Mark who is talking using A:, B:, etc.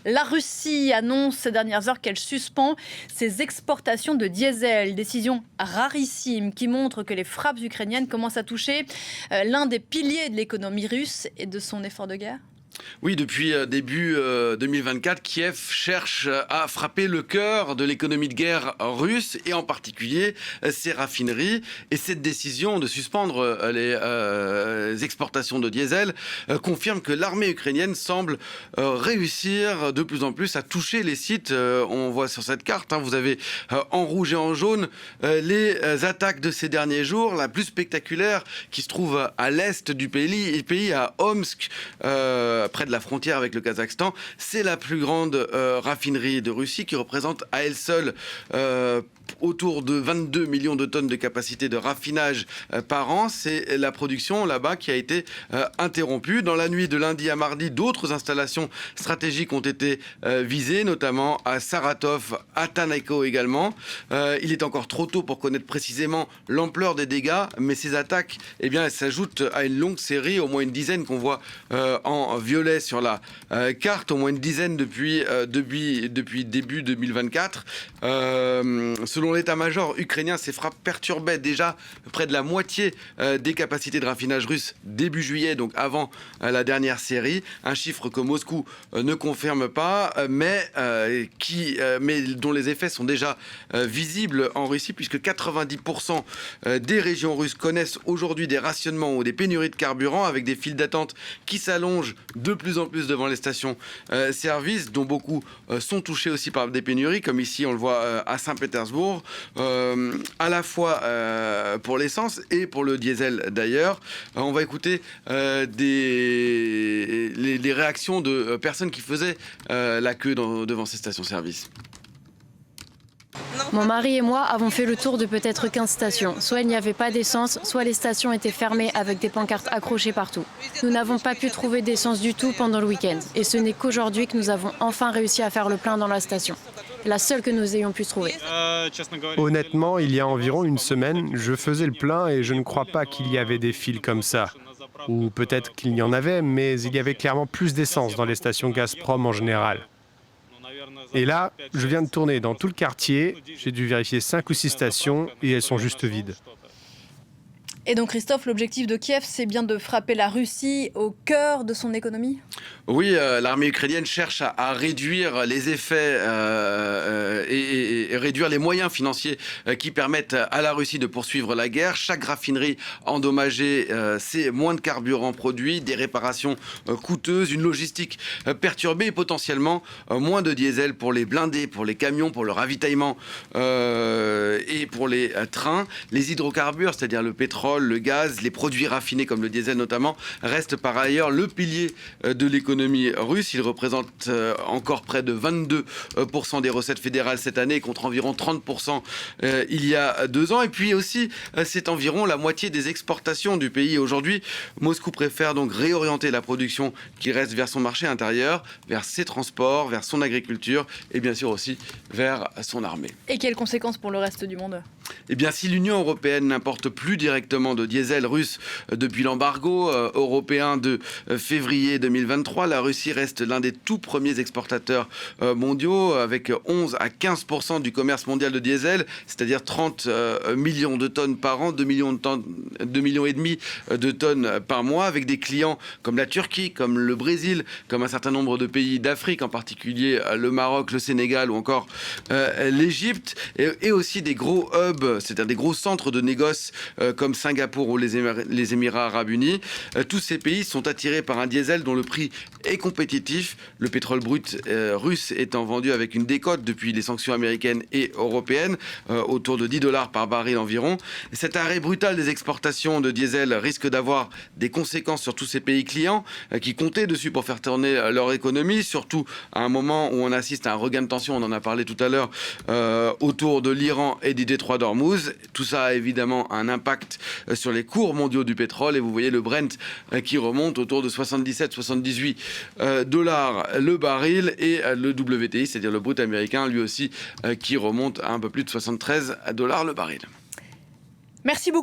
A: La Russie annonce ces dernières heures qu'elle suspend ses exportations de diesel. Décision rarissime qui montre que les frappes ukrainiennes commencent à toucher l'un des piliers de l'économie russe et de son effort de guerre.
B: Oui, depuis début 2024, Kiev cherche à frapper le cœur de l'économie de guerre russe et en particulier ses raffineries. Et cette décision de suspendre les exportations de diesel confirme que l'armée ukrainienne semble réussir de plus en plus à toucher les sites. On voit sur cette carte, vous avez en rouge et en jaune les attaques de ces derniers jours. La plus spectaculaire qui se trouve à l'est du pays à Omsk, près de la frontière avec le Kazakhstan. C'est la plus grande raffinerie de Russie qui représente à elle seule autour de 22 millions de tonnes de capacité de raffinage par an. C'est la production là-bas qui a été interrompue. Dans la nuit de lundi à mardi, d'autres installations stratégiques ont été visées, notamment à Saratov, à Tanako également. Il est encore trop tôt pour connaître précisément l'ampleur des dégâts, mais ces attaques, elles s'ajoutent à une longue série, au moins une dizaine qu'on voit en violet sur la carte, au moins une dizaine depuis début 2024. Selon l'état-major ukrainien, ces frappes perturbaient déjà près de la moitié des capacités de raffinage russes début juillet, donc avant la dernière série. Un chiffre que Moscou ne confirme pas, mais dont les effets sont déjà visibles en Russie, puisque 90% des régions russes connaissent aujourd'hui des rationnements ou des pénuries de carburant, avec des files d'attente qui s'allongent de plus en plus devant les stations-service, dont beaucoup sont touchés aussi par des pénuries, comme ici on le voit à Saint-Pétersbourg, à la fois pour l'essence et pour le diesel d'ailleurs. On va écouter les réactions de personnes qui faisaient la queue devant ces stations-service.
C: Mon mari et moi avons fait le tour de peut-être 15 stations. Soit il n'y avait pas d'essence, soit les stations étaient fermées avec des pancartes accrochées partout. Nous n'avons pas pu trouver d'essence du tout pendant le week-end. Et ce n'est qu'aujourd'hui que nous avons enfin réussi à faire le plein dans la station. La seule que nous ayons pu trouver.
D: Honnêtement, il y a environ une semaine, je faisais le plein et je ne crois pas qu'il y avait des files comme ça. Ou peut-être qu'il y en avait, mais il y avait clairement plus d'essence dans les stations Gazprom en général. Et là, je viens de tourner dans tout le quartier, j'ai dû vérifier 5 ou 6 stations et elles sont juste vides.
A: Et donc Christophe, l'objectif de Kiev, c'est bien de frapper la Russie au cœur de son économie ?
B: Oui, l'armée ukrainienne cherche à réduire les effets et réduire les moyens financiers qui permettent à la Russie de poursuivre la guerre. Chaque raffinerie endommagée, c'est moins de carburant produit, des réparations coûteuses, une logistique perturbée et potentiellement moins de diesel pour les blindés, pour les camions, pour le ravitaillement et pour les trains. Les hydrocarbures, c'est-à-dire le pétrole, le gaz, les produits raffinés comme le diesel notamment, restent par ailleurs le pilier de l'économie russe. Il représente encore près de 22% des recettes fédérales cette année, contre environ 30% il y a 2 ans. Et puis aussi, c'est environ la moitié des exportations du pays. Aujourd'hui, Moscou préfère donc réorienter la production qui reste vers son marché intérieur, vers ses transports, vers son agriculture et bien sûr aussi vers son armée.
A: Et quelles conséquences pour le reste du monde ?
B: Si l'Union européenne n'importe plus directement de diesel russe depuis l'embargo européen de février 2023, la Russie reste l'un des tout premiers exportateurs mondiaux, avec 11 à 15% du commerce mondial de diesel, c'est-à-dire 30 millions de tonnes par an, 2 millions et demi de tonnes par mois, avec des clients comme la Turquie, comme le Brésil, comme un certain nombre de pays d'Afrique, en particulier le Maroc, le Sénégal ou encore l'Égypte, et aussi des gros hubs, c'est-à-dire des gros centres de négoce comme Singapour ou les Émirats arabes unis. Tous ces pays sont attirés par un diesel dont le prix est compétitif, le pétrole brut russe étant vendu avec une décote depuis les sanctions américaines et européennes, autour de $10 par baril environ. Cet arrêt brutal des exportations de diesel risque d'avoir des conséquences sur tous ces pays clients qui comptaient dessus pour faire tourner leur économie, surtout à un moment où on assiste à un regain de tension, on en a parlé tout à l'heure, autour de l'Iran et du détroit d'Ormuz. Tout ça a évidemment un impact sur les cours mondiaux du pétrole et vous voyez le Brent qui remonte autour de 77-78 dollars le baril et le WTI, c'est-à-dire le brut américain, lui aussi qui remonte à un peu plus de 73 dollars le baril.
A: Merci beaucoup.